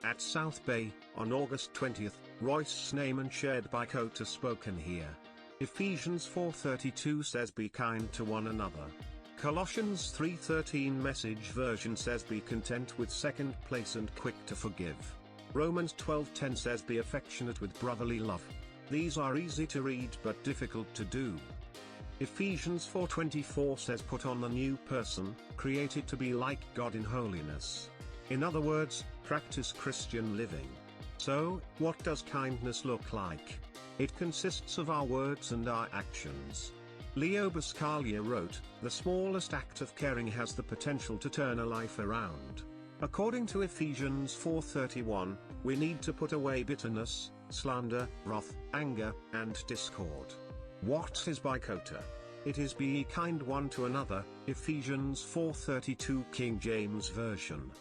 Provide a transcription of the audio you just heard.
At South Bay, on August 20th, Royce Snyman shared BYKOTA spoken here. Ephesians 4:32 says be kind to one another. Colossians 3:13 Message version says be content with second place and quick to forgive. Romans 12:10 says be affectionate with brotherly love. These are easy to read but difficult to do. Ephesians 4:24 says put on the new person, created to be like God in holiness. In other words, practice Christian living. So, what does kindness look like? It consists of our words and our actions. Leo Buscaglia wrote, "The smallest act of caring has the potential to turn a life around." According to Ephesians 4:31, we need to put away bitterness, slander, wrath, anger, and discord. What is BYKOTA? It is be ye kind one to another, Ephesians 4:32 King James Version.